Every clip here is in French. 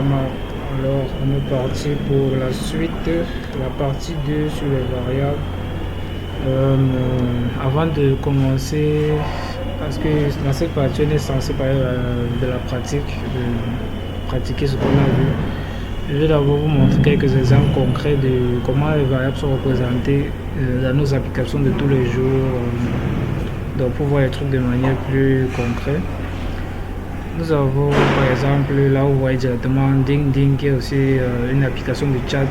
mal. Alors on est parti pour la suite, la partie 2 sur les variables. Avant de commencer, parce que dans cette partie on est censé parler de la pratique, de pratiquer ce qu'on a vu. Je vais d'abord vous montrer quelques exemples concrets de comment les variables sont représentées dans nos applications de tous les jours, donc pour voir les trucs de manière plus concrète. Nous avons par exemple là où vous voyez directement DingDing qui est aussi une application de chat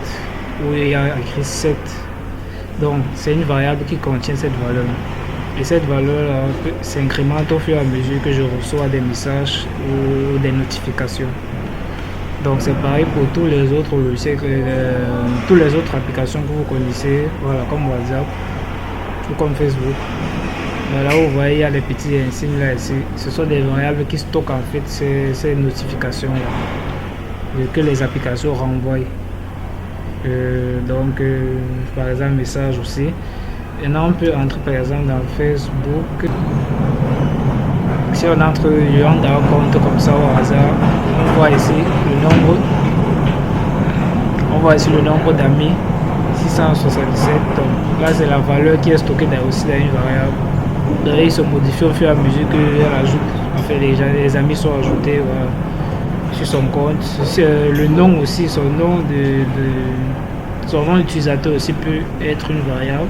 où il y a écrit set. Donc c'est une variable qui contient cette valeur. Et cette valeur s'incrémente au fur et à mesure que je reçois des messages ou des notifications. Donc c'est pareil pour tous les autres logiciels, toutes les autres applications que vous connaissez, voilà, comme WhatsApp ou comme Facebook. Là où vous voyez, il y a les petits insignes là ici. Ce sont des variables qui stockent en fait ces notifications là, que les applications renvoient. Par exemple, message aussi. Et là, on peut entrer par exemple dans Facebook. Si on entre dans un compte comme ça au hasard, on voit ici le nombre d'amis, 677. Donc là, c'est la valeur qui est stockée aussi dans une variable. Donc, il se modifie au fur et à mesure qu'elle ajoute. En fait, les amis sont ajoutés sur son compte. Le nom aussi, son nom utilisateur aussi peut être une variable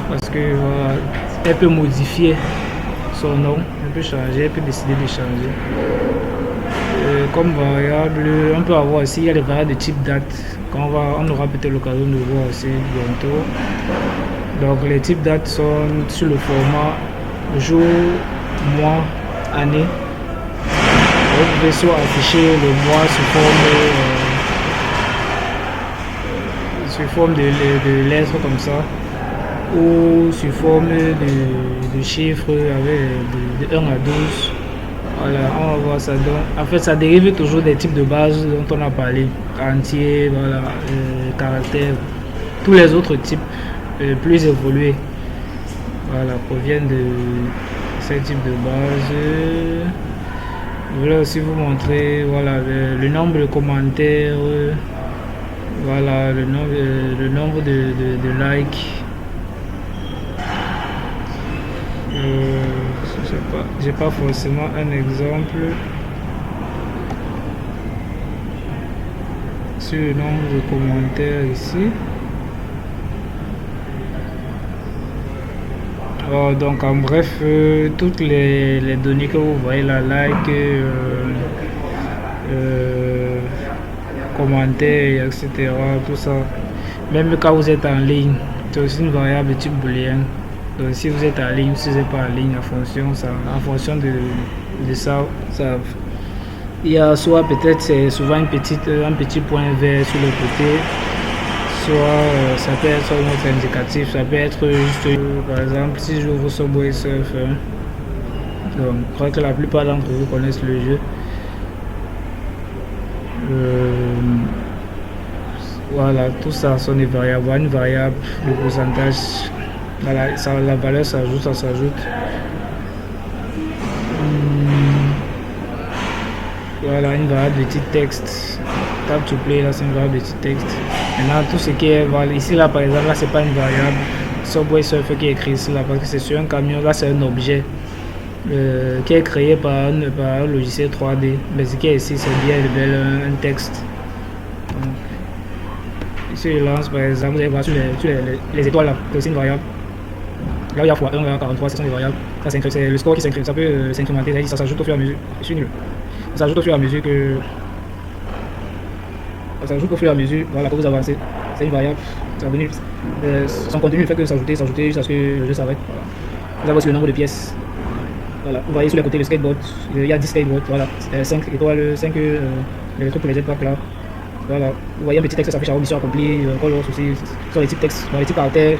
parce que elle peut modifier son nom, elle peut changer, elle peut décider de changer. Comme variable, on peut avoir aussi, il y a les variables de type date, on aura peut-être l'occasion de voir aussi bientôt. Donc les types dates sont sur le format jour, mois, année. Vous pouvez soit afficher le mois sous forme de lettres comme ça, ou sous forme de chiffres avec de 1 à 12. Voilà, on va voir ça. Donc, en fait, ça dérive toujours des types de bases dont on a parlé. Entier, voilà, caractère. Tous les autres types plus évolués, voilà, proviennent de ces types de bases. Je voulais aussi vous montrer, voilà, le nombre de commentaires, voilà, le nombre de likes. Je sais pas, j'ai pas forcément un exemple sur le nombre de commentaires ici. Donc en bref, toutes les données que vous voyez là, like, commentaires, etc., tout ça, même quand vous êtes en ligne, c'est aussi une variable de type booléen. Donc si vous êtes en ligne, si vous n'êtes pas en ligne, en fonction de ça, il y a soit peut-être c'est souvent un petit point vert sur le côté, soit ça peut être un autre indicatif, ça peut être juste par exemple si j'ouvre Subway Surf, donc je crois que la plupart d'entre vous connaissent le jeu. Voilà, tout ça sont des variables. Une variable, le pourcentage, la valeur s'ajoute, ça s'ajoute. Voilà, une variable de type texte. Tap to play, là c'est une variable de type texte. Maintenant, tout ce qui est ici, là par exemple, là c'est pas une variable. Subway Surfer qui est écrit ici, là, parce que c'est sur un camion, là c'est un objet qui est créé par un logiciel 3D. Mais ce qui est ici, c'est bien un texte. Donc, ici, je lance par exemple, vous allez voir sur les étoiles là, c'est aussi une variable. Là, il y a x1, là, 43, ce sont des variables. Ça, c'est le score qui s'incrémente, ça peut s'incrémenter, ça s'ajoute au fur et à mesure. Je suis nul. Ça s'ajoute au fur et à mesure que. Ça s'ajoute au fur et à mesure, voilà, que vous avancez. C'est une variable. Son contenu fait que s'ajouter jusqu'à ce que le jeu s'arrête. Voilà. Vous avez aussi le nombre de pièces. Voilà. Vous voyez sur le côté le skateboard, il y a 10 skateboards, voilà. 5 étoiles, 5 les trucs pour les jetpacks là. Voilà. Vous voyez un petit texte s'affiche à mission accomplie, colors aussi, sur les types textes, dans les types caractères.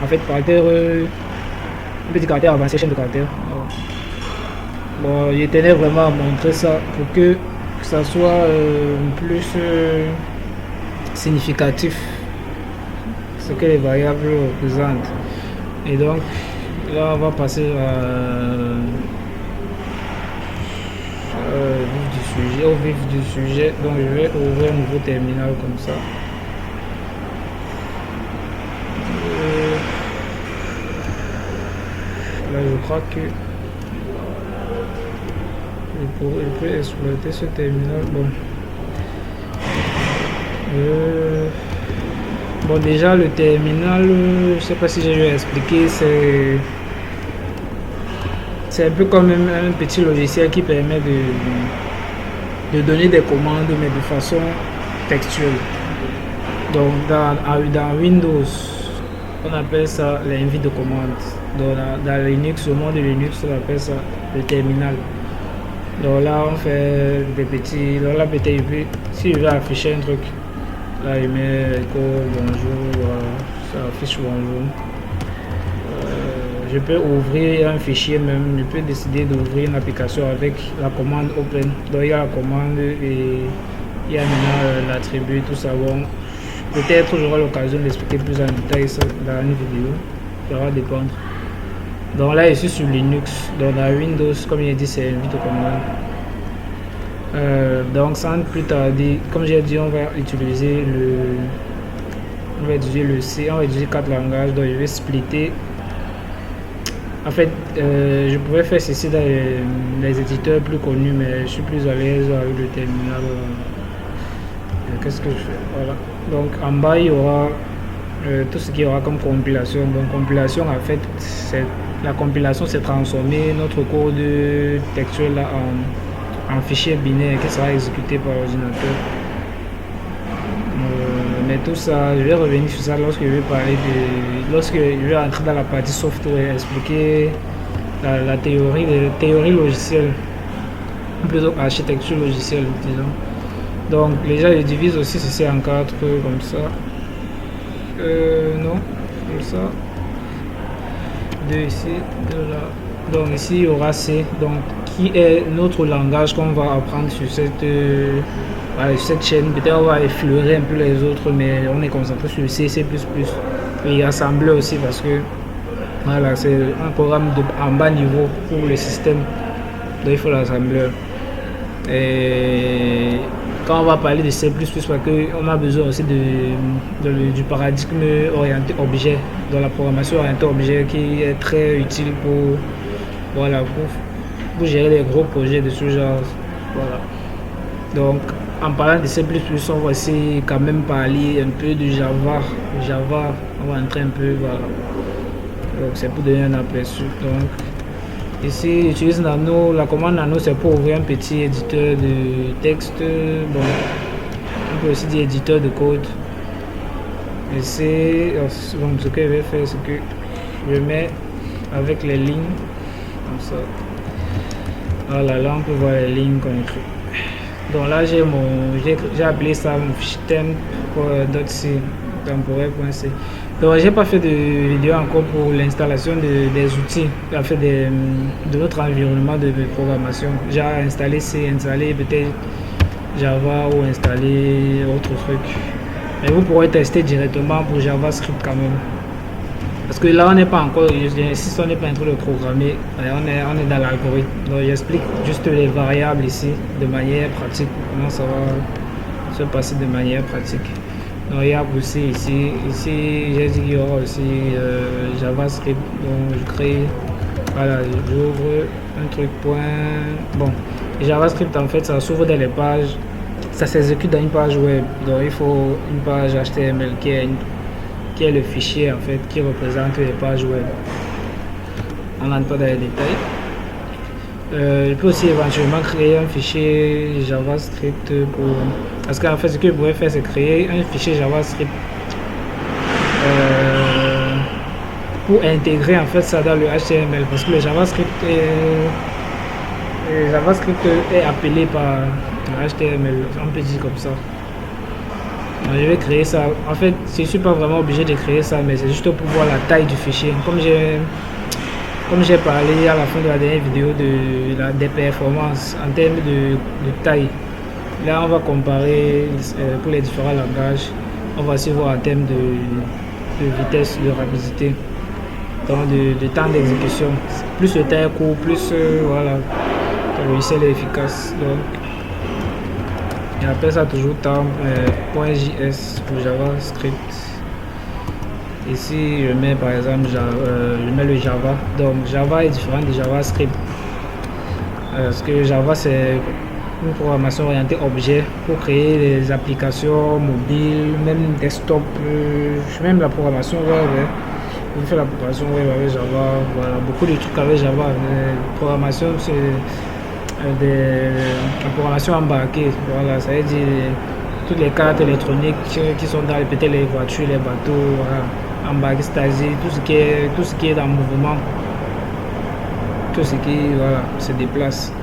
En fait, caractère, un petit caractère avancé, chaîne de caractères. Bon, il tenait vraiment à montrer ça pour que ça soit plus significatif ce que les variables représentent. Et donc, là, on va passer au vif du sujet. Donc je vais ouvrir un nouveau terminal comme ça. Là je crois que je peux exploiter ce terminal. Bon, déjà le terminal, je sais pas si j'ai eu à expliquer, c'est un peu comme un petit logiciel qui permet de donner des commandes, mais de façon textuelle. Donc dans Windows, on appelle ça l'invite de commande. Donc dans Linux, le monde de Linux, on appelle ça le terminal. Donc là, on fait des petits. Donc là, peut-être, si je veux afficher un truc, là, je mets écho, bonjour, ça affiche bonjour. Je peux ouvrir un fichier même, je peux décider d'ouvrir une application avec la commande open. Donc il y a la commande et il y a maintenant l'attribut, tout ça. Bon, peut-être j'aurai l'occasion d'expliquer plus en détail ça dans une vidéo, ça va dépendre. Donc là, je suis sur Linux, donc dans Windows, comme il a dit, c'est invite de commande. Donc sans plus tarder, comme j'ai dit, on va utiliser le C, on va utiliser 4 langages, donc je vais splitter. En fait, je pouvais faire ceci dans les éditeurs plus connus, mais je suis plus à l'aise avec le terminal. Qu'est-ce que je fais? Voilà. Donc en bas, il y aura tout ce qu'il y aura comme compilation. Donc compilation, en fait, la compilation c'est transformer notre code textuel là, en fichier binaire qui sera exécuté par l'ordinateur. Mais tout ça, je vais revenir sur ça lorsque lorsque je vais entrer dans la partie software, expliquer la théorie logicielle, plutôt architecture logicielle, disons. Donc déjà je divise aussi ceci en 4 comme ça. Non, comme ça. 2 ici, 2 là. Donc ici il y aura C, donc qui est notre langage qu'on va apprendre sur cette chaîne. Peut-être on va effleurer un peu les autres, mais on est concentré sur le C, C++. Et assembler aussi parce que voilà, c'est un programme en bas niveau pour le système. Donc il faut l'assembleur. Et quand on va parler de C++, parce qu'on a besoin aussi du paradigme orienté objet, dans la programmation orientée objet qui est très utile pour gérer les gros projets de ce genre. Voilà. Donc en parlant de C++, on va aussi quand même parler un peu de Java. On va entrer un peu, voilà. Donc c'est pour donner un aperçu. Donc ici, j'utilise Nano. La commande Nano, c'est pour ouvrir un petit éditeur de texte. Bon, on peut aussi dire éditeur de code. Et c'est donc ce que je vais faire, c'est que je mets avec les lignes comme ça. Voilà, là on peut voir les lignes qu'on écrit. Donc là j'ai appelé ça mon fichier temp.c, temporaire.c. Donc j'ai pas fait de vidéo encore pour l'installation des outils, en fait de notre environnement de programmation. J'ai installé C, installé peut-être Java ou installé autre truc. Mais vous pourrez tester directement pour JavaScript quand même. Parce que là on n'est pas encore, j'insiste, on n'est pas en train de programmer, on est dans l'algorithme. Donc j'explique juste les variables ici de manière pratique, comment ça va se passer de manière pratique. Donc il y a aussi ici j'ai dit qu'il y aura aussi JavaScript. Donc je crée, voilà, j'ouvre un truc bon, JavaScript en fait ça s'ouvre dans les pages, ça s'exécute dans une page web. Donc il faut une page HTML qui est le fichier en fait qui représente les pages web. On n'entre pas dans les détails. Je peux aussi éventuellement créer un fichier JavaScript parce qu'en fait ce que je pourrais faire c'est créer un fichier JavaScript pour intégrer en fait ça dans le HTML, parce que le JavaScript est appelé par HTML, on peut dire comme ça. Donc, je vais créer ça. En fait, je ne suis pas vraiment obligé de créer ça, mais c'est juste pour voir la taille du fichier. Comme j'ai parlé à la fin de la dernière vidéo des performances en termes de taille. Là, on va comparer pour les différents langages. On va aussi voir en termes de vitesse, de rapidité, donc de temps d'exécution. Plus le temps est court, plus voilà. Le logiciel est efficace. Donc, on appelle ça toujours temp.js pour JavaScript. Ici, je mets par exemple je mets le Java. Donc, Java est différent de JavaScript. Parce que Java, c'est une programmation orientée objet pour créer des applications mobiles, même desktop, même la programmation web. On fait la programmation web avec Java, voilà, beaucoup de trucs avec Java. La programmation, c'est la programmation embarquée, voilà, ça veut dire toutes les cartes électroniques qui sont dans peut-être les voitures, les bateaux, voilà, embarquées, c'est-à-dire tout ce qui est en mouvement, tout ce qui voilà, se déplace.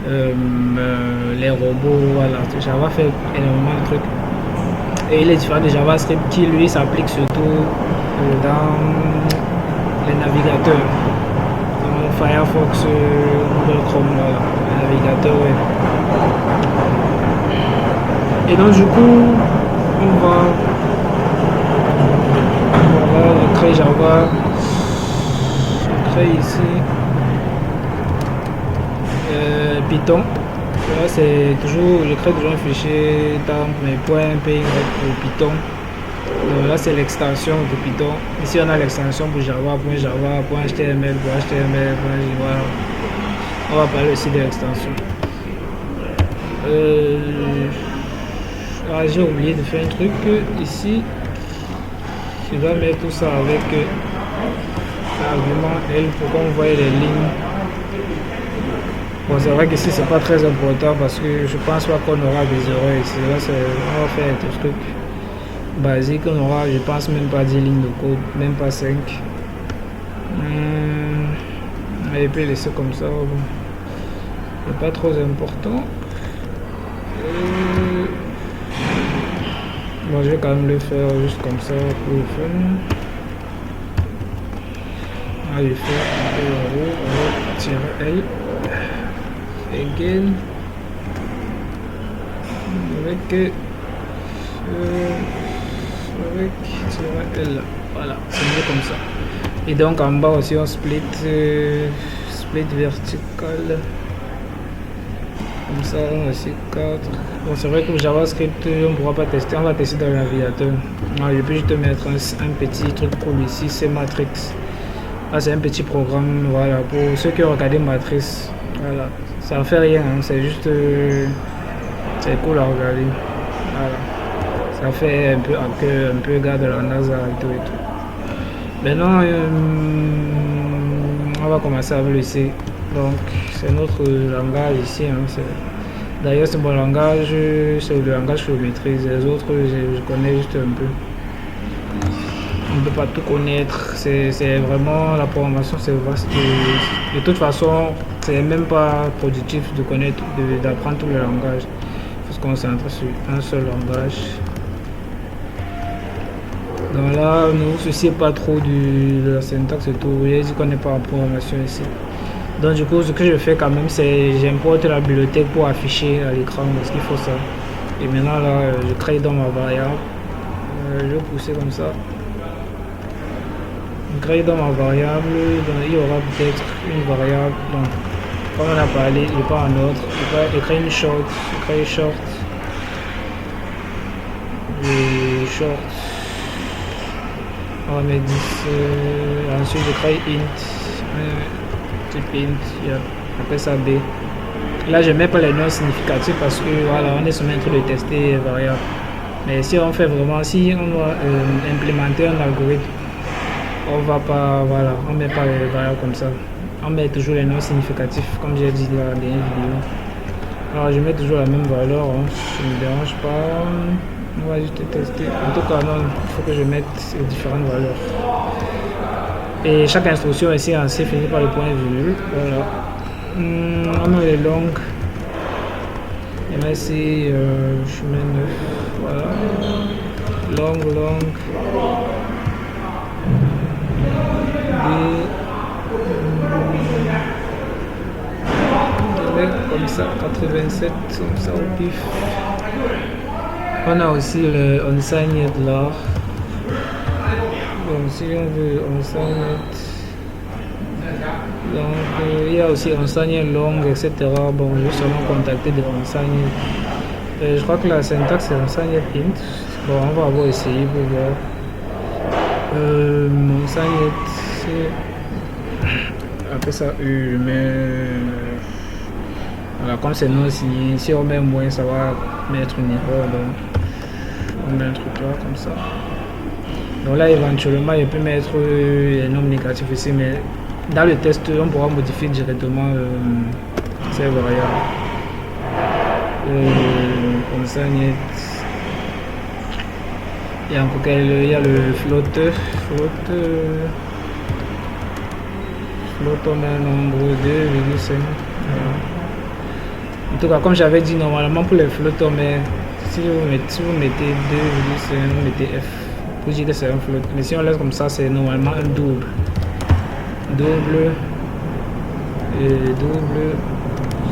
Les robots, voilà, Java fait énormément de trucs. Et il est différent de JavaScript qui lui s'applique surtout dans les navigateurs. Dans Firefox, Google Chrome, voilà, les navigateurs, ouais. Et donc du coup, on va créer Java. Je crée ici Python. Là, c'est toujours, je crée toujours un fichier dans mes .py pour Python. Donc là, c'est l'extension de Python. Ici, on a l'extension pour Java, .html, voilà. On va parler aussi de l'extension. J'ai oublié de faire un truc ici. Je dois mettre tout ça avec l'argument L pour qu'on voie les lignes. Bon, c'est vrai que ici c'est pas très important parce que je pense pas qu'on aura des erreurs ici. Là, on va faire des trucs basiques. On aura, je pense, même pas 10 lignes de code, même pas 5. Et puis laisser comme ça. Bon. C'est pas trop important. Bon, je vais quand même le faire juste comme ça pour le fun. Je vais faire -L. Again avec -L, voilà, c'est mieux comme ça. Et donc en bas aussi on split vertical comme ça, on aussi 4. Bon, c'est vrai que JavaScript on ne pourra pas tester, on va tester dans le navigateur. Je peux juste mettre un petit truc cool ici, c'est Matrix. Là c'est un petit programme, voilà, pour ceux qui ont regardé Matrix, voilà. Ça ne fait rien, hein, c'est juste c'est cool à regarder. Voilà. Ça fait un peu gars de la NASA et tout et tout. Maintenant on va commencer avec le C. Donc c'est notre langage ici, hein, d'ailleurs c'est mon langage, c'est le langage que je maîtrise. Les autres je connais juste un peu. On ne peut pas tout connaître, c'est vraiment, la programmation c'est vaste. De toute façon, c'est même pas productif de connaître, d'apprendre tous les langages. Il faut se concentrer sur un seul langage. Donc là, ne vous souciez pas trop de la syntaxe et tout. Vous voyez qu'on n'est pas en programmation ici. Donc du coup, ce que je fais quand même, c'est j'importe la bibliothèque pour afficher à l'écran parce qu'il faut ça. Et maintenant là, je crée dans ma variable. Je vais pousser comme ça. Créer dans ma variable, donc il y aura peut-être une variable, donc comme on a parlé, il n'est pas en ordre, je crée une short, je crée short, on va mettre 10, ensuite je crée type int, après ça b. Là je mets pas les noms significatifs parce que voilà, on est sur un truc de tester les variables. Mais si on fait vraiment, si on doit implémenter un algorithme, on va pas, voilà, on met pas les variables comme ça. On met toujours les noms significatifs, comme j'ai dit dans la dernière vidéo. Alors je mets toujours la même valeur, hein, ça ne me dérange pas. On va juste tester. En tout cas, non, il faut que je mette les différentes valeurs. Et chaque instruction ici en C finit par le point virgule. Voilà. On a les longues. Et là ici, je mets 9. Voilà. Long. Comme ça, 87, comme ça au pif. On a aussi le unsigned là. Donc si on veut unsigned, Donc il y a aussi enseigne longue, etc. Bon, je vais seulement contacter des enseignes. Je crois que la syntaxe c'est enseigne int. Bon, on va avoir essayé pour voir. Enseigne après ça U, mais voilà, comme c'est non signé, si on met moins, ça va mettre une erreur. Donc on met un truc là comme ça. Donc là, éventuellement, il peut mettre les nombres négatifs ici, mais dans le test, on pourra modifier directement ces variables. Comme ça, il y a encore il y a le float, on met un nombre 2,5. En tout cas, comme j'avais dit, normalement pour les floats, si vous mettez 2,5, vous mettez F. Pour dire que c'est un float. Mais si on laisse comme ça, c'est normalement un double. Double. Je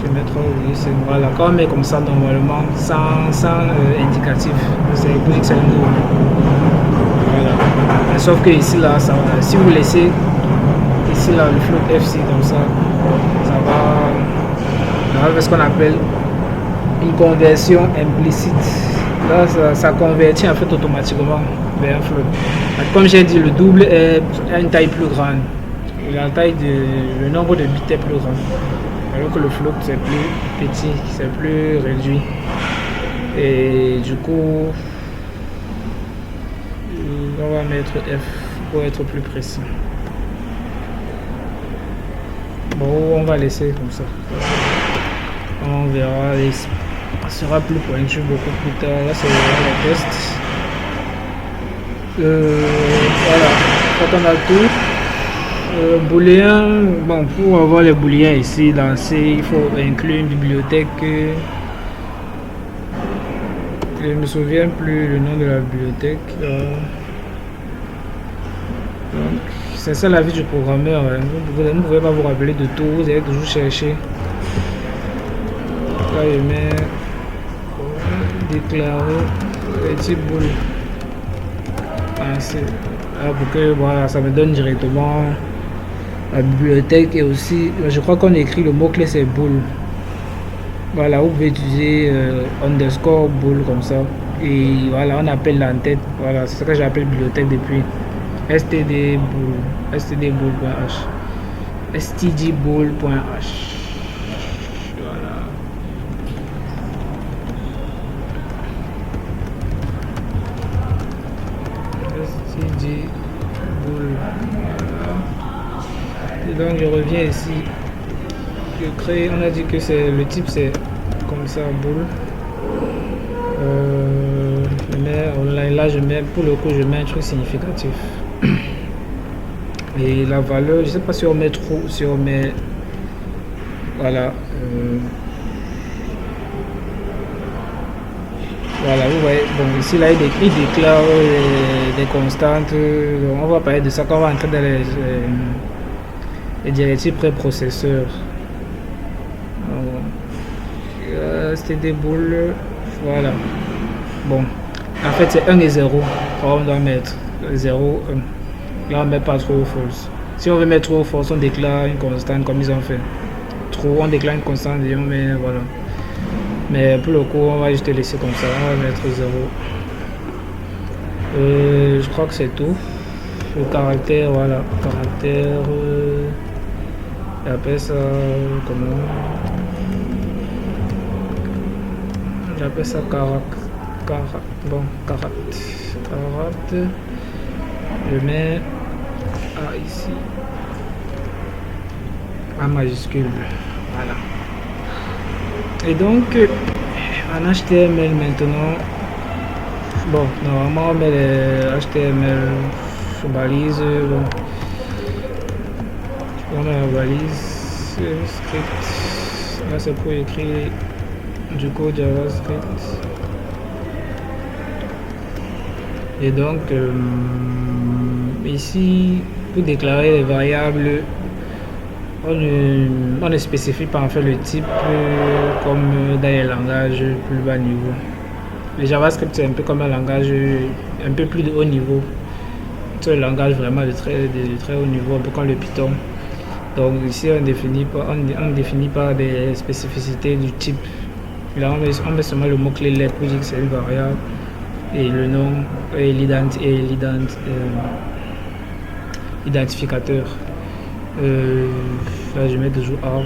vais mettre 3,5. Voilà, quand on met comme ça, normalement, sans indicatif, c'est pour dire que c'est un double. Voilà. Mais sauf que ici, là, ça va. Si vous laissez ici, là, le float FC comme ça va faire ce qu'on appelle une conversion implicite. Là, ça convertit en fait automatiquement vers un float. Comme j'ai dit, le double est à une taille plus grande. Le nombre de bits est plus grand. Alors que le float c'est plus petit, c'est plus réduit. Et du coup, on va mettre F pour être plus précis. Bon, on va laisser comme ça. On verra, et ça sera plus pointu beaucoup plus tard. Là, c'est le test. Voilà, quand on a tout. Booléen, bon, pour avoir les booléens ici dans C, il faut inclure une bibliothèque. Je ne me souviens plus le nom de la bibliothèque. C'est ça la vie du programmeur. Hein. Vous ne pouvez pas vous rappeler de tout, vous allez toujours chercher. Là, je mets déclarer petit boule. Pour que voilà, ça me donne directement la bibliothèque. Et aussi, je crois qu'on écrit le mot-clé, c'est boule. Voilà, vous pouvez utiliser underscore boule comme ça. Et voilà, on appelle l'entête. Voilà, c'est ce que j'appelle bibliothèque depuis. stdboule.h. stdboule.h. Voilà. stdboule. Et donc je reviens ici. Je crée, on a dit que c'est le type c'est comme ça boule. Je mets online, là je mets pour le coup je mets un truc significatif. Et la valeur, je sais pas si on met trop, si on met voilà. Voilà, vous voyez, bon ici là il déclare des constantes. On va parler de ça quand on va entrer dans les directives préprocesseurs. C'était des boules, voilà. Bon, en fait c'est 1 et 0. On doit mettre 0, 1. Là on met pas trop false. Si on veut mettre trop false, on déclare une constante comme ils ont fait. Trop, on déclare une constante et on met voilà. Mais pour le coup, on va juste laisser comme ça. On va mettre 0. Je crois que c'est tout. Le caractère, voilà. Caractère. J'appelle ça comment? J'appelle ça bon, carat. Je mets A ici. A majuscule. Voilà. Et donc, en HTML maintenant, bon, normalement on met les HTML balise, bon, on met la balise, script, là c'est pour écrire du code JavaScript. Et donc, ici, pour déclarer les variables, on ne spécifie pas en fait le type comme dans les langages plus bas niveau. Le JavaScript c'est un peu comme un langage un peu plus de haut niveau. C'est un langage vraiment de très haut niveau, un peu comme le Python. Donc ici, on ne définit pas des spécificités du type. Là, on met seulement le mot-clé let pour dire que c'est une variable et le nom et l'identificateur. Là, je mets toujours A.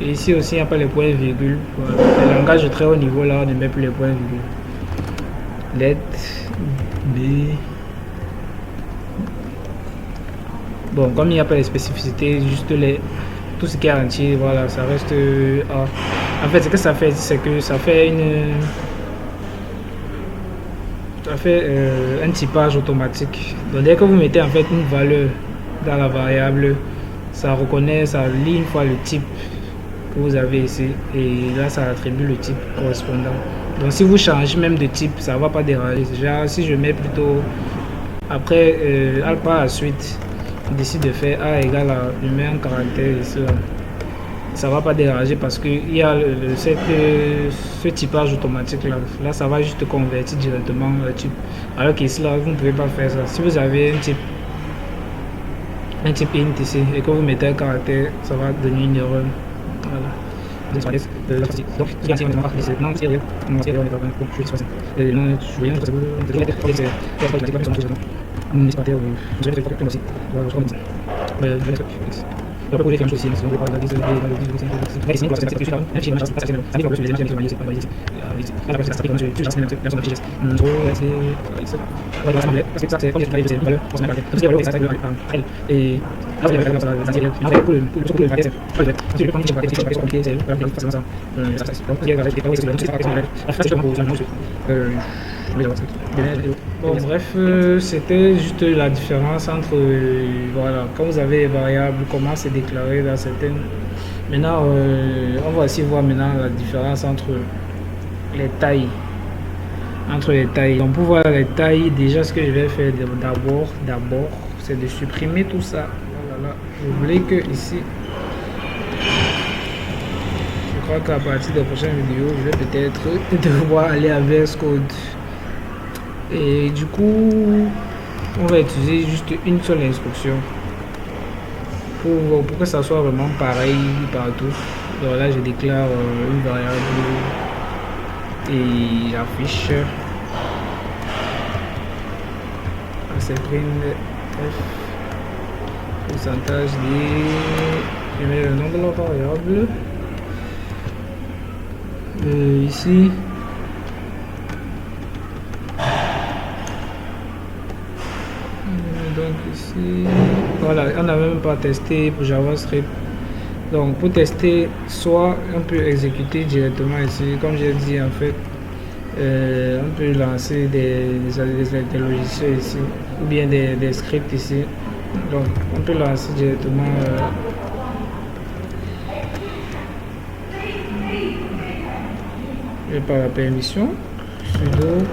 Et ici aussi, il n'y a pas les points virgules. Voilà. Les langages de très haut niveau, là, on ne met plus les points virgules. Let B. Bon, comme il n'y a pas de spécificité, juste tout ce qui est entier, voilà, ça reste A. En fait, ce que ça fait, c'est que ça fait un typage automatique. Donc, dès que vous mettez en fait une valeur dans la variable, ça reconnaît, ça lit une fois le type que vous avez ici, et là, ça attribue le type correspondant. Donc, si vous changez même de type, ça ne va pas déranger. Genre, si je mets plutôt après, par la suite, je décide de faire A égale à, je mets un caractère ici, là. Ça va pas déranger parce qu'il y a ce typage automatique là. Là, ça va juste convertir directement le type. Alors qu'ici, là, vous ne pouvez pas faire ça. Si vous avez un type int ici et que vous mettez un caractère, ça va donner une erreur. Voilà. Donc, il y a un non, c'est réel. Non, c'est réel, non, je viens de après, vous aussi, on pas la Bon, bref, c'était juste la différence entre, voilà, quand vous avez les variables, comment c'est déclaré dans certaines. Maintenant, on va aussi voir maintenant la différence entre les tailles. Donc, pour voir les tailles, déjà, ce que je vais faire d'abord, c'est de supprimer tout ça. Voilà, vous voulez que ici, je crois qu'à partir des prochaines vidéos, je vais peut-être devoir aller à VS Code. Et du coup, on va utiliser juste une seule instruction pour que ça soit vraiment pareil partout. Donc là, je déclare une variable et j'affiche c'est print f pourcentage de, je mets le nom de la variable ici. Donc ici, voilà, on n'a même pas testé pour JavaScript. Donc pour tester, soit on peut exécuter directement ici, comme j'ai dit en fait, on peut lancer des logiciels ici, ou bien des scripts ici. Donc on peut lancer directement par la permission, sudo.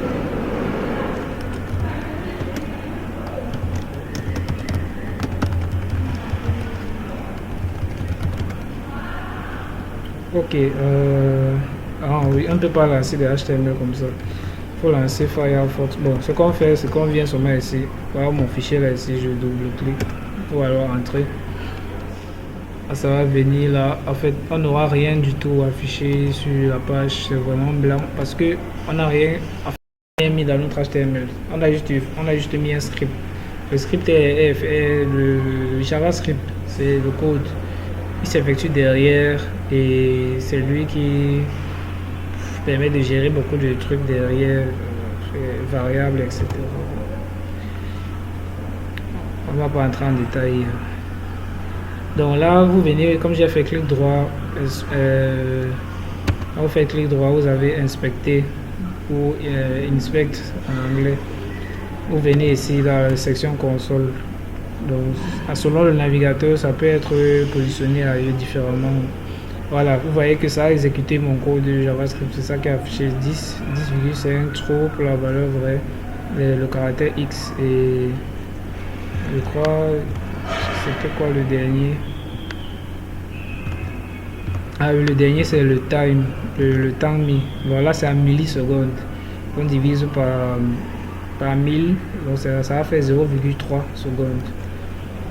Ok, oui, on ne peut pas lancer des HTML comme ça. Il faut lancer Firefox. Bon, ce qu'on fait, c'est qu'on vient seulement ici. Voilà mon fichier là ici, je double-clique pour alors entrer. Ça va venir là. En fait, on n'aura rien du tout affiché sur la page. C'est vraiment blanc parce que on n'a rien mis dans notre HTML. On a juste mis un script. Le script est le JavaScript, c'est le code. Il s'effectue derrière et c'est lui qui permet de gérer beaucoup de trucs derrière, variables, etc. On ne va pas entrer en détail. Donc là, vous venez, comme j'ai fait clic droit, vous faites clic droit, vous avez inspecté ou inspect en anglais. Vous venez ici dans la section console. Donc, selon le navigateur, ça peut être positionné ailleurs différemment. Voilà, vous voyez que ça a exécuté mon code de JavaScript. C'est ça qui a affiché 10,5 trop pour la valeur vraie, le caractère X. Et je crois, c'était quoi le dernier? Ah oui, le dernier c'est le time, le temps mis. Voilà, c'est en millisecondes. On divise par 1000, donc ça a fait 0,3 secondes.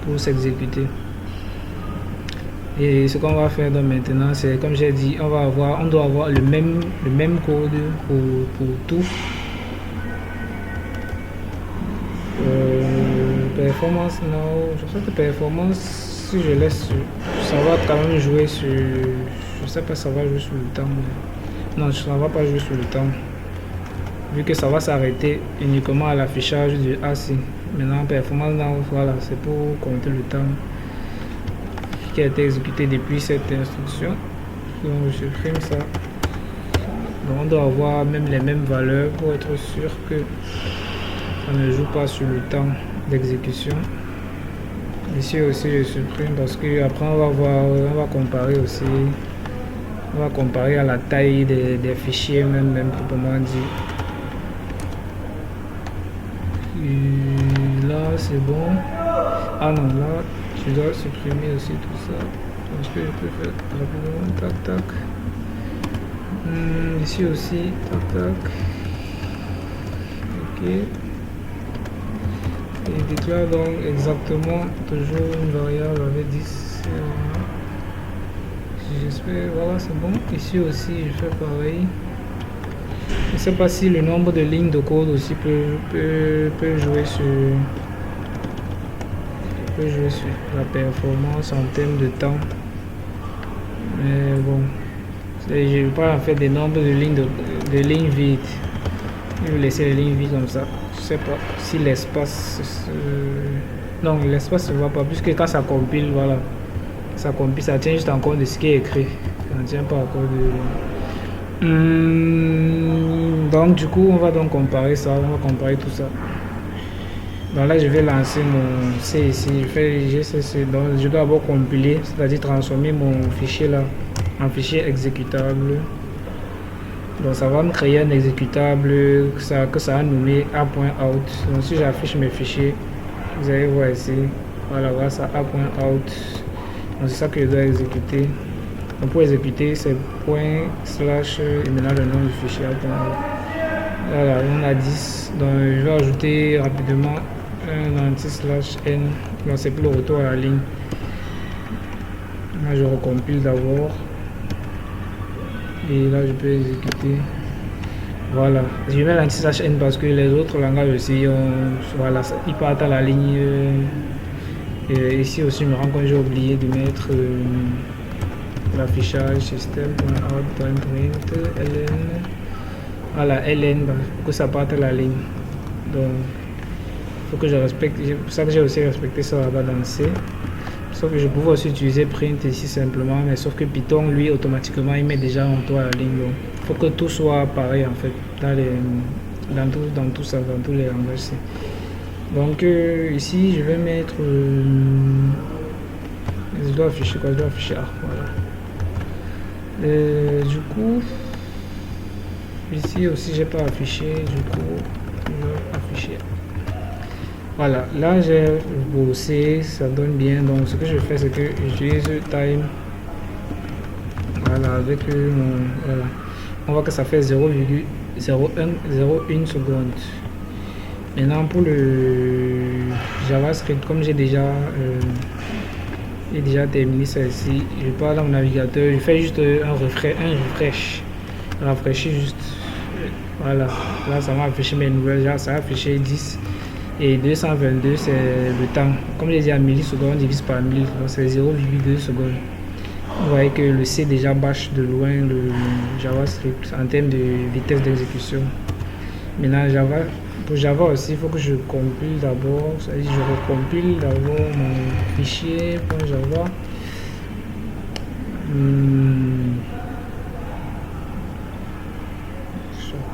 pour s'exécuter. Et ce qu'on va faire donc maintenant, c'est comme j'ai dit, on doit avoir le même code pour tout. Performance, non, je sais que performance, si je laisse, ça va quand même jouer sur, je sais pas, ça va jouer sur le temps. Non, ça va pas jouer sur le temps, vu que ça va s'arrêter uniquement à l'affichage du AC. Maintenant, performance, non, voilà, c'est pour compter le temps qui a été exécuté depuis cette instruction. Donc je supprime ça. Donc on doit avoir même les mêmes valeurs pour être sûr que ça ne joue pas sur le temps d'exécution. Ici aussi je supprime parce que après on va comparer aussi. On va comparer à la taille des fichiers même proprement dit. Et là c'est bon. Ah non, là je dois supprimer aussi tout ça. Parce que je peux faire rapidement, tac tac. Ici aussi, tac tac. Ok. Et déclare donc exactement toujours une variable avec 10. J'espère, voilà, c'est bon. Ici aussi, je fais pareil. Je ne sais pas si le nombre de lignes de code aussi peut jouer sur la performance en termes de temps. Mais bon, je ne vais pas en faire des nombres de lignes vides. Je vais laisser les lignes vides comme ça. Je sais pas si l'espace non, l'espace se voit pas puisque quand ça compile, voilà, ça compile, ça tient juste en compte de ce qui est écrit, ça ne tient pas en compte de donc du coup on va donc comparer ça, on va comparer tout ça. Donc là je vais lancer mon C ici, donc je dois d'abord compiler, c'est-à-dire transformer mon fichier là en fichier exécutable. Donc ça va me créer un exécutable que ça a nommé a.out. Donc si j'affiche mes fichiers, vous allez voir ici, voilà, voilà ça a.out. Donc c'est ça que je dois exécuter. Donc pour exécuter c'est / et maintenant le nom du fichier a.out. Voilà, on a 10. Donc je vais ajouter rapidement un anti/n. Donc c'est pour le retour à la ligne. Là je recompile d'abord. Et là je peux exécuter. Voilà, je mets l'anti/n parce que les autres langages aussi voilà, ils partent à la ligne. Et ici aussi je me rends compte que j'ai oublié de mettre l'affichage system.out.print ln. Voilà, ln pour que ça parte à la ligne. Donc il faut que je respecte, c'est pour ça que j'ai aussi respecté ça là-bas dans C. Sauf que je pouvais aussi utiliser print ici simplement, mais sauf que Python lui automatiquement il met déjà en toi la ligne. Donc il faut que tout soit pareil en fait dans tout ça, dans tous les langages. Donc ici je vais mettre je dois afficher quoi, je dois afficher A, voilà. Du coup ici aussi j'ai pas affiché, du coup je vais afficher. Voilà, là j'ai bossé, ça donne bien. Donc ce que je fais c'est que j'utilise time. Voilà, avec voilà. On voit que ça fait 0,01 seconde. Maintenant pour le JavaScript, comme j'ai déjà terminé ça ici, je pars dans mon navigateur, je fais juste un refresh. Rafraîchir juste. Voilà, là ça m'a affiché mes nouvelles, genre ça a affiché 10. Et 222 c'est le temps. Comme j'ai dit à millisecondes, on divise par 1000, donc c'est 0,2 secondes. Vous voyez que le C déjà bâche de loin le JavaScript en termes de vitesse d'exécution. Maintenant pour Java aussi, il faut que je compile d'abord, c'est-à-dire je recompile d'abord mon fichier .java.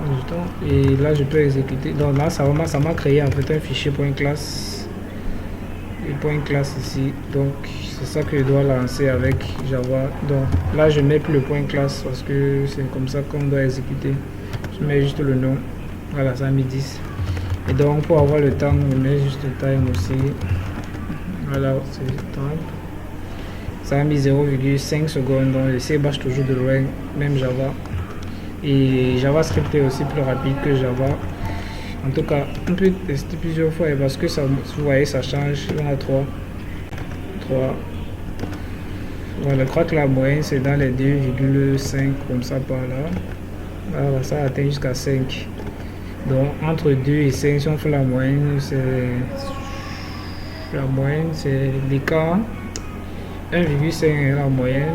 Du temps, et là je peux exécuter. Donc là ça m'a créé en fait un fichier .class et .class ici. Donc c'est ça que je dois lancer avec Java. Donc là je mets plus le .class parce que c'est comme ça qu'on doit exécuter. Je mets juste le nom. Voilà, ça a mis 10. Et donc pour avoir le temps, on met juste le time aussi. Voilà, c'est le temps. Ça a mis 0,5 secondes. Donc le C bâche toujours de loin, même Java. Et JavaScript est aussi plus rapide que Java. En tout cas, on peut tester plusieurs fois parce que ça, vous voyez, ça change. Il y en a 3. 3. Voilà, je crois que la moyenne c'est dans les 2,5 comme ça par là. Voilà, ça atteint jusqu'à 5. Donc entre 2 et 5, si on fait la moyenne, c'est l'écart 1,5 est la moyenne.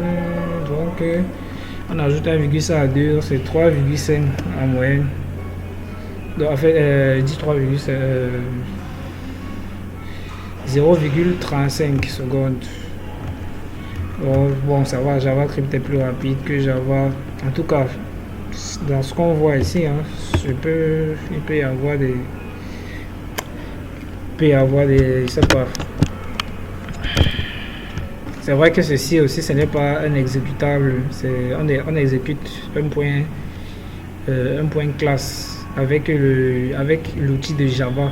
Donc on ajoute 1,5 à 2, donc c'est 3,5 en moyenne. Donc en fait, je dis 3,5, 0,35 secondes. Bon, ça va, JavaScript est plus rapide que Java. En tout cas, dans ce qu'on voit ici, hein, il peut y avoir je sais pas. C'est vrai que ceci aussi, ce n'est pas un exécutable. On exécute un point classe avec l'outil de Java.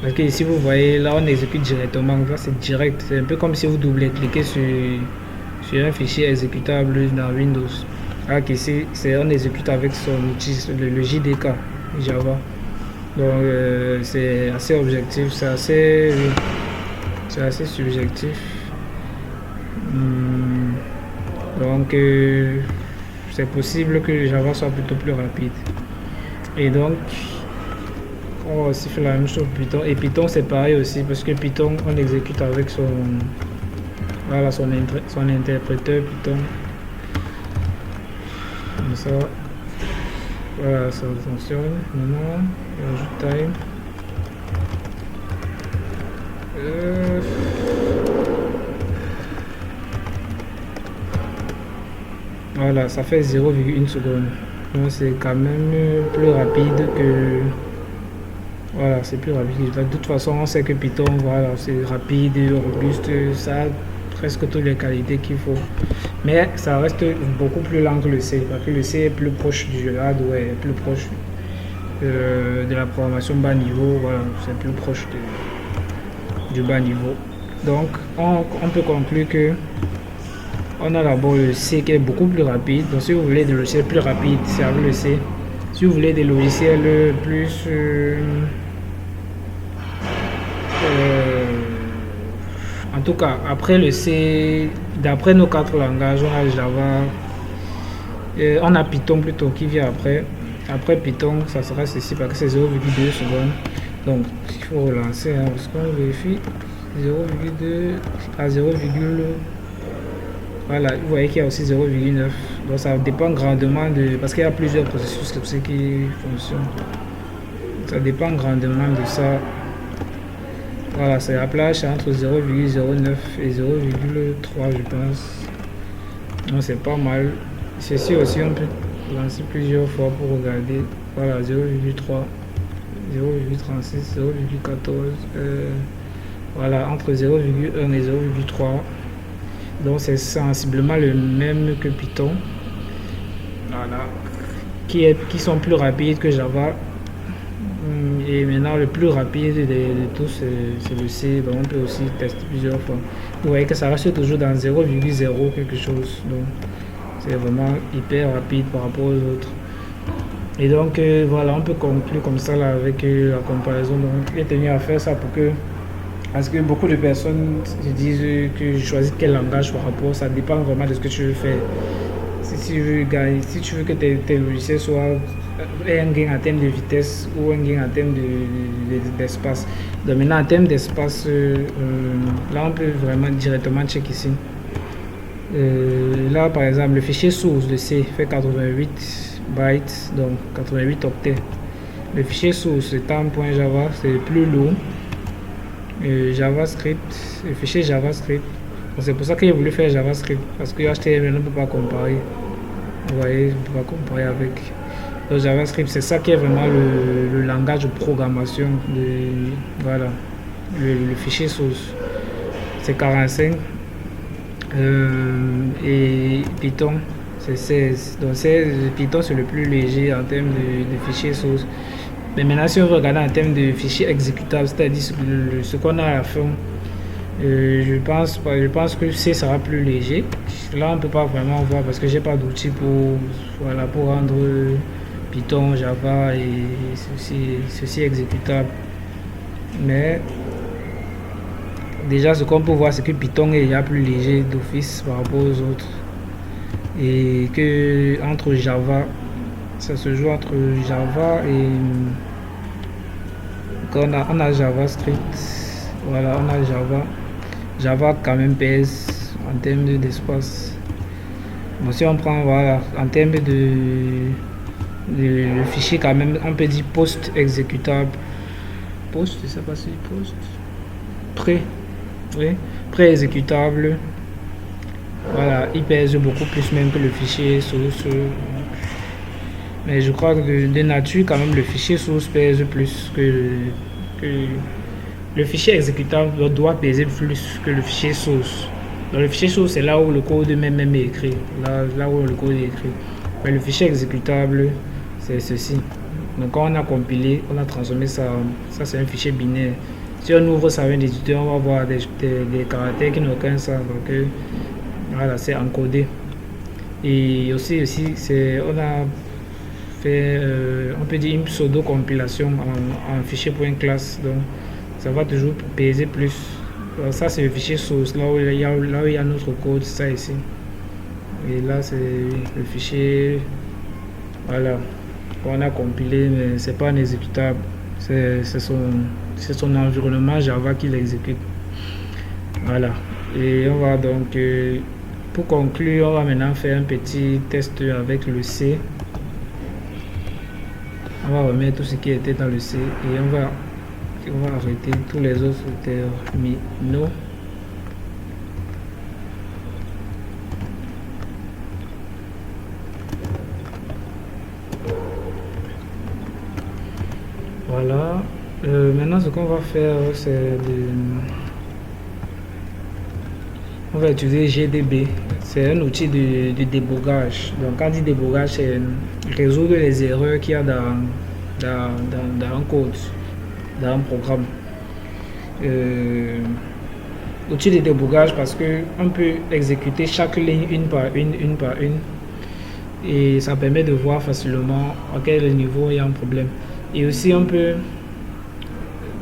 Parce que ici, vous voyez, là, on exécute directement. Là, c'est direct. C'est un peu comme si vous double-cliquez sur un fichier exécutable dans Windows. Alors qu'ici, on exécute avec son outil, le JDK Java. Donc, c'est assez objectif, c'est assez subjectif. Donc, c'est possible que Java soit plutôt plus rapide. Et donc, on va aussi faire la même chose pour Python. Et Python, c'est pareil aussi, parce que Python, on exécute avec son interpréteur Python. Comme ça. Voilà, ça fonctionne. Maintenant, j'ajoute time. Voilà, ça fait 0,1 seconde. Donc c'est quand même plus rapide que... Voilà, c'est plus rapide. De toute façon, on sait que Python, voilà, c'est rapide, robuste, ça a presque toutes les qualités qu'il faut. Mais ça reste beaucoup plus lent que le C, parce que le C est plus proche du hardware, plus proche de la programmation bas niveau. Voilà, c'est plus proche du bas niveau. Donc, on peut conclure que on a d'abord le C qui est beaucoup plus rapide. Donc, si vous voulez des logiciels plus rapides, c'est avec le C. Si vous voulez des logiciels plus en tout cas, après le C, d'après nos 4 langages, on a Java, on a Python plutôt qui vient après. Après Python, ça sera ceci parce que c'est 0,2 secondes. Donc, il faut relancer, hein, parce qu'on vérifie 0,2 à 0, voilà, vous voyez qu'il y a aussi 0,9. Donc, ça dépend grandement de... Parce qu'il y a plusieurs processus comme ça qui fonctionnent. Ça dépend grandement de ça. Voilà, c'est la plage entre 0,09 et 0,3 je pense. Donc c'est pas mal. Ceci aussi on peut lancer plusieurs fois pour regarder. Voilà, 0,3, 0,36, 0,14. Voilà, entre 0,1 et 0,3. Donc c'est sensiblement le même que Python. Voilà. Qui sont plus rapides que Java. Et maintenant le plus rapide de tous c'est le C, donc on peut aussi tester plusieurs fois. Vous voyez que ça reste toujours dans 0,0 quelque chose, donc c'est vraiment hyper rapide par rapport aux autres. Et donc voilà, on peut conclure comme ça là avec la comparaison. Donc j'ai tenu à faire ça parce que beaucoup de personnes se disent que je choisis quel langage par rapport, ça dépend vraiment de ce que tu veux faire. Si tu veux que tes logiciels soient un gain en termes de vitesse ou un gain en termes d'espace. Donc maintenant en termes d'espace, là on peut vraiment directement checker ici. Là par exemple le fichier source de C fait 88 bytes, donc 88 octets. Le fichier source étant .java, c'est plus lourd. JavaScript, le fichier JavaScript. C'est pour ça que j'ai voulu faire JavaScript, parce que HTML on ne peut pas comparer. Vous voyez, on ne peut pas comparer avec. Donc JavaScript, c'est ça qui est vraiment le langage de programmation. Voilà, le fichier source. C'est 45. Et Python, c'est 16. Donc Python, c'est le plus léger en termes de fichier source. Mais maintenant, si on veut regarder en termes de fichier exécutable, c'est-à-dire ce qu'on a à la fin, je pense que C sera plus léger. Là on peut pas vraiment voir parce que j'ai pas d'outils pour rendre Python, Java et ceci exécutable. Mais Déjà, ce qu'on peut voir, c'est que Python est déjà plus léger d'office par rapport aux autres. Et que entre Java, ça se joue entre Java et quand on a JavaScript. Voilà, on a Java. Java quand même pèse en termes d'espace. Bon, si on prend, voilà, en termes le fichier quand même, on peut dire post exécutable. Post, je sais pas si post. Pré, oui, pré-exécutable. Voilà, il pèse beaucoup plus même que le fichier source. Mais je crois que de nature, quand même, le fichier source pèse plus que le fichier exécutable doit peser plus que le fichier source. Donc le fichier source, c'est là où le code même est écrit. Là où le code est écrit. Mais le fichier exécutable, c'est ceci. Donc quand on a compilé, on a transformé ça. Ça, c'est un fichier binaire. Si on ouvre ça avec un éditeur, on va voir des caractères qui n'ont aucun sens. Donc voilà, c'est encodé. Et aussi on a fait, on peut dire une pseudo-compilation en fichier .class. Donc ça va toujours peser plus. Alors ça, c'est le fichier source, là où il y a notre code, ça ici. Et là, c'est le fichier, voilà, qu'on a compilé, mais c'est pas un exécutable. C'est son environnement Java qui l'exécute. Voilà. Et on va donc, pour conclure, on va maintenant faire un petit test avec le C. On va remettre tout ce qui était dans le C et on va arrêter tous les autres terminaux. Voilà. Maintenant, ce qu'on va faire, c'est on va utiliser GDB. C'est un outil de débogage. Donc, quand on dit débogage, c'est résoudre les erreurs qu'il y a dans un code, dans un programme. Outil de débogage parce que on peut exécuter chaque ligne une par une, et ça permet de voir facilement à quel niveau il y a un problème. Et aussi on peut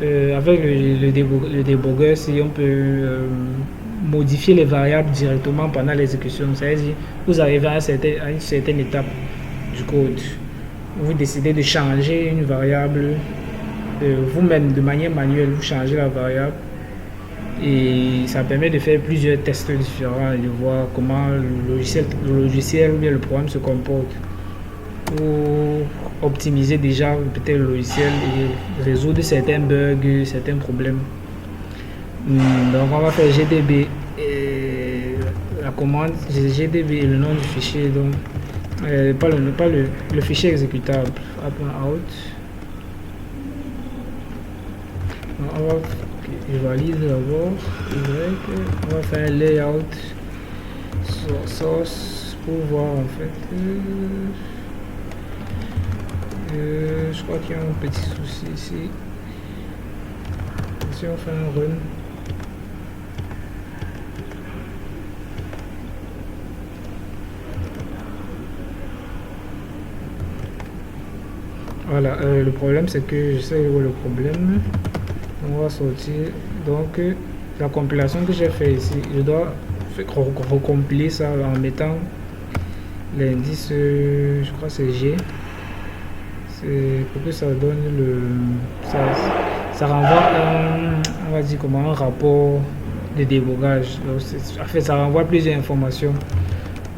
avec le débogueur, si on peut modifier les variables directement pendant l'exécution. C'est-à-dire vous arrivez à une certaine étape du code, vous décidez de changer une variable vous-même de manière manuelle, vous changez la variable et ça permet de faire plusieurs tests différents et de voir comment le logiciel ou bien le programme se comporte pour optimiser déjà peut-être le logiciel et résoudre certains bugs, certains problèmes. Donc on va faire GDB et la commande GDB et le nom du fichier, donc pas le fichier exécutable. Out. Je valide d'abord. On va faire un layout source pour voir en fait. Je crois qu'il y a un petit souci ici. Si on fait un run. Voilà, le problème c'est que je sais où est le problème. On va sortir. Donc la compilation que j'ai fait ici, je dois recompiler ça en mettant l'indice, je crois que c'est G. C'est pour que ça donne ça renvoie on va dire comment, un rapport de débogage. Donc, en fait, ça renvoie plusieurs informations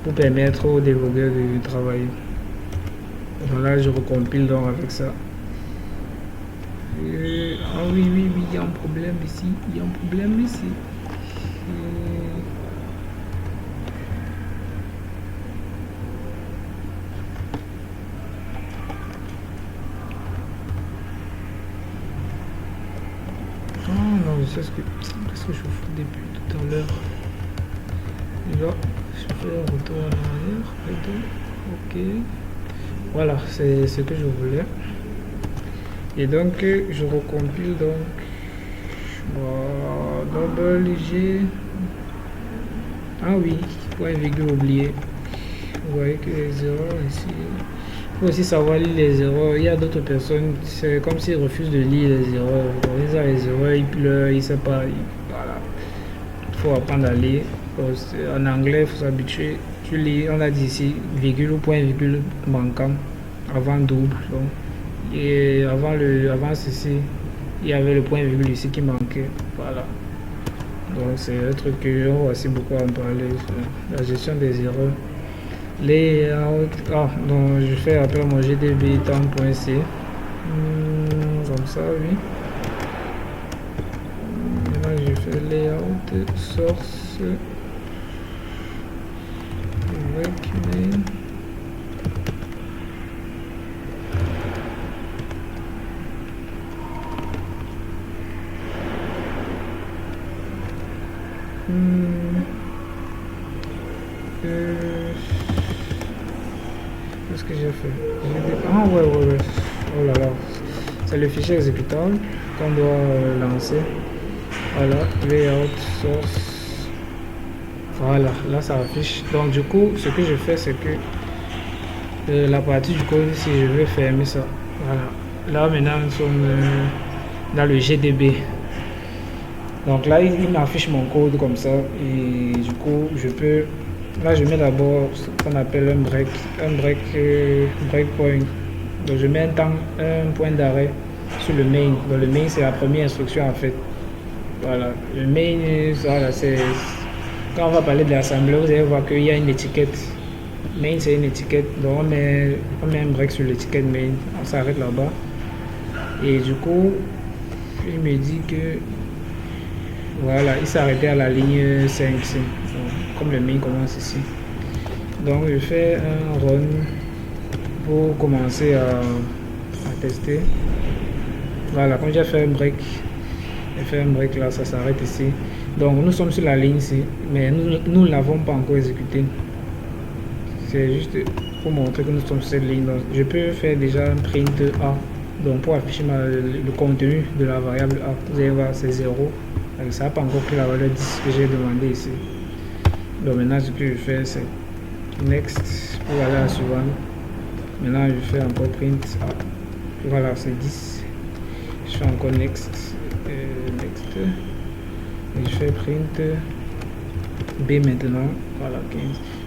pour permettre au débogueur de travailler. Donc là, je recompile donc avec ça. Ah oui, il y a un problème ici. Ah non, je sais ce que je fais depuis tout à l'heure. Là, je fais un retour en arrière. Ok. Voilà, c'est ce que je voulais. Et donc je recompile donc double G. Ah oui, point virgule oublié. Vous voyez que les erreurs ici. Il faut aussi savoir lire les erreurs. Il y a d'autres personnes, c'est comme s'ils refusent de lire les erreurs. Quand ils ont les erreurs, ils pleurent, ils ne savent pas. Voilà. faut apprendre à lire. En anglais, il faut s'habituer. Tu lis, on a dit ici, virgule ou point virgule manquant avant double. Donc, et avant ceci, il y avait le point virgule ici qui manquait. Voilà. Donc c'est un truc que on va aussi beaucoup en parler. La gestion des erreurs. Layout. Ah, donc je fais appel à mon GDB temps.c. Comme ça, oui. Maintenant je fais layout, source, main. Qu'est-ce que j'ai fait? Ah ouais. Oh là là. C'est le fichier exécutable qu'on doit lancer. Voilà, layout, source. Voilà, là ça affiche. Donc du coup, ce que je fais, c'est que la partie du code, si je veux fermer ça, voilà. Là maintenant, nous sommes dans le GDB. Donc là, il m'affiche mon code comme ça. Et du coup, je peux... Là, je mets d'abord ce qu'on appelle un breakpoint. Donc je mets un point d'arrêt sur le main. Donc le main, c'est la première instruction en fait. Voilà, le main, voilà, c'est... Quand on va parler de l'assembleur, vous allez voir qu'il y a une étiquette. Main, c'est une étiquette. Donc on met un break sur l'étiquette main. On s'arrête là-bas. Et du coup, il me dit que... Voilà, il s'est arrêté à la ligne 5 ici. Donc, comme le main commence ici. Donc je fais un run pour commencer à tester. Voilà, quand j'ai fait un break, là, ça s'arrête ici. Donc nous sommes sur la ligne ici, mais nous ne l'avons pas encore exécuté. C'est juste pour montrer que nous sommes sur cette ligne. Donc, je peux faire déjà un print A. Donc pour afficher le contenu de la variable A, vous allez voir c'est 0. Donc, ça n'a pas encore pris la valeur 10 que j'ai demandé ici. Donc maintenant ce que je fais c'est next pour aller à la suivante. Maintenant je fais encore print A. Voilà, c'est 10. Je fais encore next. Et je fais print B maintenant. Voilà, 15.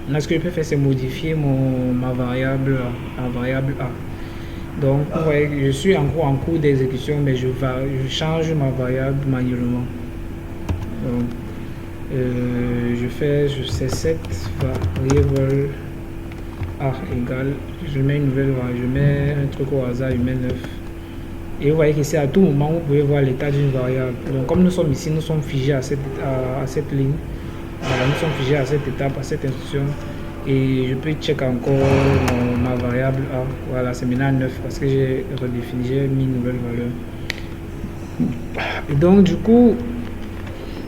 Maintenant ce que je peux faire c'est modifier ma variable A. Donc vous voyez que je suis encore en cours d'exécution, mais je change ma variable manuellement. Donc je fais 7 variable A égale, je mets une nouvelle variable, je mets un truc au hasard, je mets 9. Et vous voyez qu'ici à tout moment vous pouvez voir l'état d'une variable. Donc comme nous sommes ici, nous sommes figés à cette ligne. Voilà, nous sommes figés à cette étape, à cette instruction. Et je peux check encore ma variable A. Voilà, c'est maintenant 9 parce que j'ai redéfini, j'ai mis une nouvelle valeur. Et donc du coup,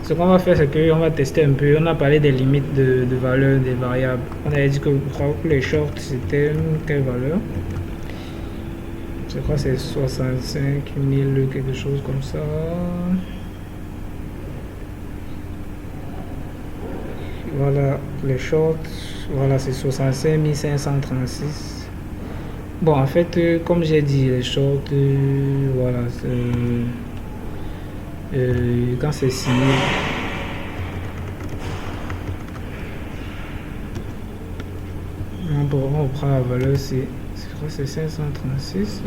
ce qu'on va faire, c'est qu'on va tester un peu. On a parlé des limites de valeur des variables. On avait dit que pour les shorts, c'était quelle valeur? Je crois que c'est 65 000, quelque chose comme ça. Voilà, les shorts, voilà, c'est 65 536. Bon, en fait, comme j'ai dit, les shorts, voilà, quand c'est signé, on prend la valeur, c'est 536.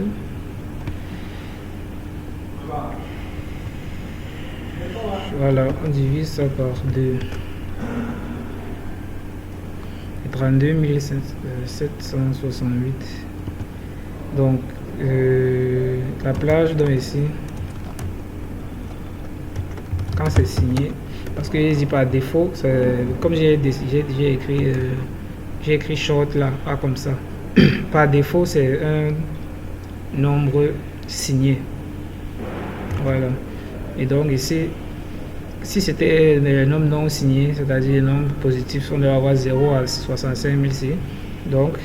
Voilà, on divise ça par 2. 32 768. Donc la plage donc ici, quand c'est signé, parce que je dis par défaut, comme j'ai écrit short là, pas comme ça. Par défaut c'est un nombre signé. Voilà. Et donc ici, si c'était un nombre non signé, c'est-à-dire un nombre positif, on doit avoir 0 à 65 000 ici. Donc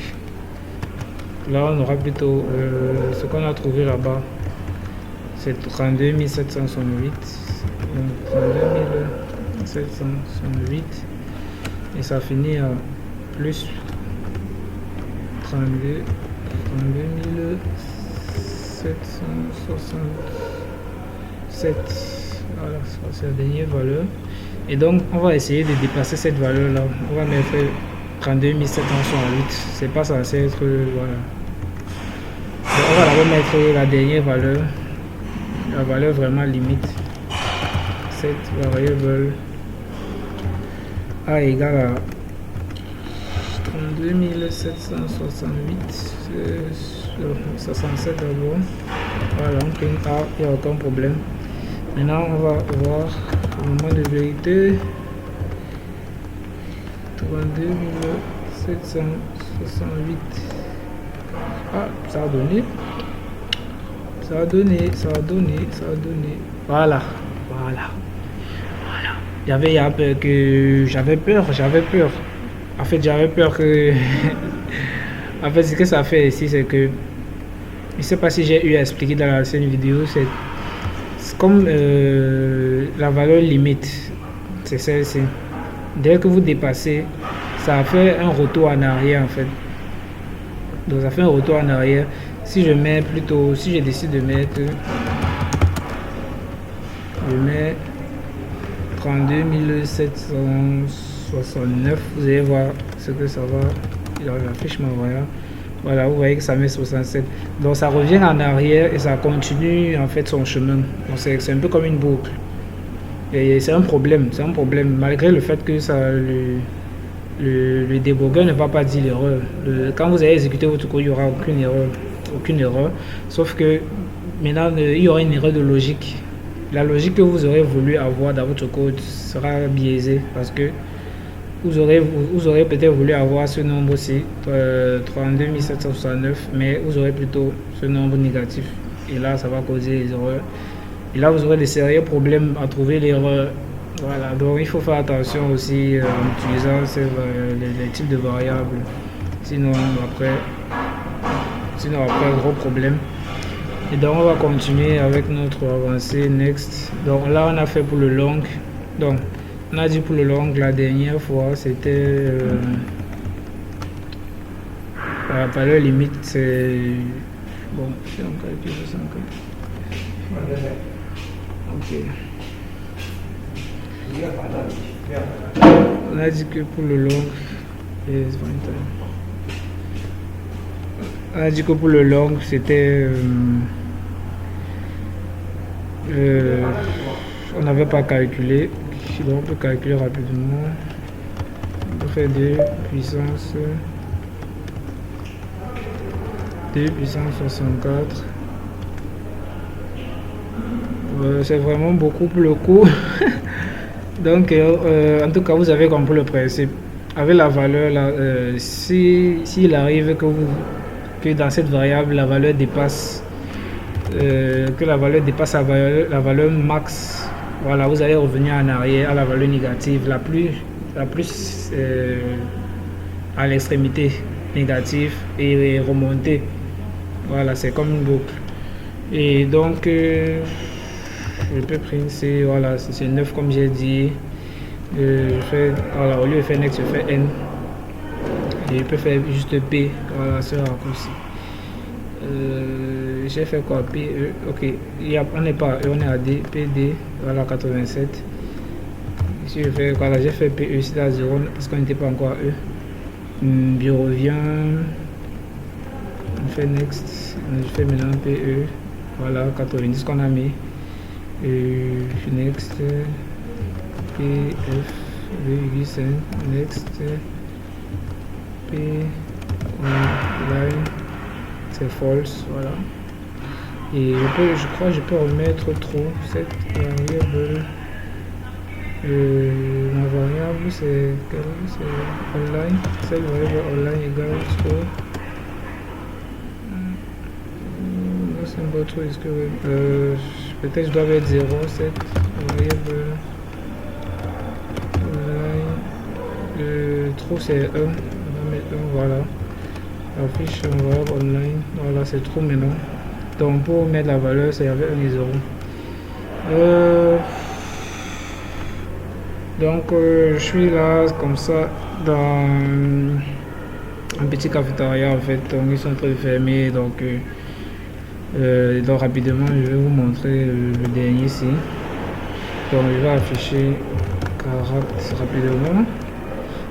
là on aura plutôt ce qu'on a trouvé là-bas, c'est 32 768. Donc 32 768 et ça finit à plus 32 767. Voilà, c'est la dernière valeur. Et donc on va essayer de dépasser cette valeur là. On va mettre 32 768. C'est pas censé être voilà. Donc, on va d'abord mettre la dernière valeur, la valeur vraiment limite. Cette variable a égal à 32 768, 67 d'abord. Voilà, on print A, il n'y a aucun problème. Maintenant, on va voir le moment de vérité. 32 768. Ah, ça a donné. Ça a donné. Voilà. J'avais peur. En fait, j'avais peur que. En fait, ce que ça fait ici, c'est que. Je ne sais pas si j'ai eu à expliquer dans la scène vidéo. C'est comme la valeur limite. C'est celle-ci. Dès que vous dépassez, ça fait un retour en arrière en fait. Donc ça fait un retour en arrière. Si je mets plutôt. Si je décide de mettre. Je mets 32 769, vous allez voir ce que ça va. J'affiche ma voyage. Voilà, vous voyez que ça met 67. Donc ça revient en arrière et ça continue en fait son chemin. Donc c'est un peu comme une boucle. Et c'est un problème, malgré le fait que ça, le débogueur ne va pas dire l'erreur. Quand vous allez exécuter votre code, il n'y aura aucune erreur. Sauf que maintenant, il y aura une erreur de logique. La logique que vous aurez voulu avoir dans votre code sera biaisée parce que vous aurez peut-être voulu avoir ce nombre-ci, 32 769, mais vous aurez plutôt ce nombre négatif. Et là, ça va causer des erreurs. Et là, vous aurez des sérieux problèmes à trouver l'erreur. Voilà, donc il faut faire attention aussi en utilisant les types de variables. Sinon, après, gros problème. Et donc on va continuer avec notre avancée next. Donc là on a fait pour le long. Donc on a dit pour le long la dernière fois c'était la valeur limite c'est bon si on calcule ça ok. On a dit que pour le long c'était on n'avait pas calculé, donc on peut calculer rapidement. On peut faire 2 puissance 64. C'est vraiment beaucoup pour le coup. Donc en tout cas vous avez compris le principe. Avec la valeur là, s'il arrive que dans cette variable la valeur dépasse la valeur max, voilà, vous allez revenir en arrière à la valeur négative la plus à l'extrémité négative et remonter. Voilà, c'est comme une boucle. Et donc je peux prendre voilà, c'est 9 comme j'ai dit. Voilà, au lieu de faire next, je fais n. Et je peux faire juste P, voilà, ce raccourci. J'ai fait quoi? PE, ok. On n'est pas E, on est à D, PD, voilà, 87. Ici, voilà, j'ai fait PE, c'est à 0 parce qu'on n'était pas encore à E. Je reviens. On fait next. Je fais maintenant PE, voilà, 90 qu'on a mis. Next. PF, V8, next. P, line, c'est false, voilà. Et je crois que je peux remettre trop cette variable. Ma variable c'est online, cette variable online égale trop. C'est un peu trop, est-ce que peut-être je dois mettre 0, cette variable online. Trop c'est 1, on va mettre 1, voilà. Affiche variable online, voilà, c'est trop maintenant. Donc pour mettre la valeur, c'est avec 1 et 0. Donc je suis là comme ça dans un petit cafétéria en fait. Donc ils sont en train de fermer. Donc rapidement je vais vous montrer le dernier ici. Donc je vais afficher rapidement.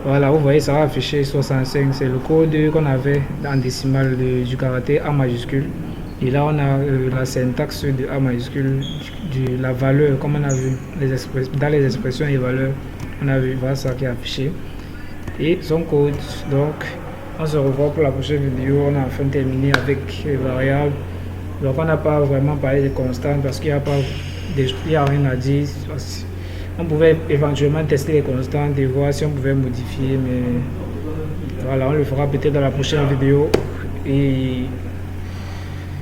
Voilà, vous voyez, ça va afficher 65. C'est le code qu'on avait en décimal du karaté A majuscule. Et là, on a la syntaxe de A majuscule, la valeur, comme on a vu dans les expressions et valeurs. On a vu, voilà ça qui est affiché. Et son code. Donc, on se revoit pour la prochaine vidéo. On a enfin terminé avec les variables. Donc, on n'a pas vraiment parlé des constantes parce qu'il n'y a rien à dire. On pouvait éventuellement tester les constantes et voir si on pouvait modifier, mais voilà, on le fera peut-être dans la prochaine vidéo. Et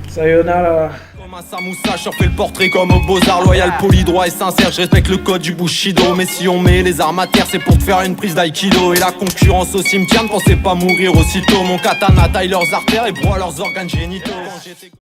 sayonara. Comme un samoussa, je refais le portrait comme au Beaux-Arts. Loyal, poli, droit et sincère, je respecte le code du Bushido. Mais si on met les armes à terre, c'est pour te faire une prise d'aïkido. Et la concurrence au cimetière, ne pensez pas mourir aussitôt. Mon katana taille leurs artères et broie leurs organes génitaux.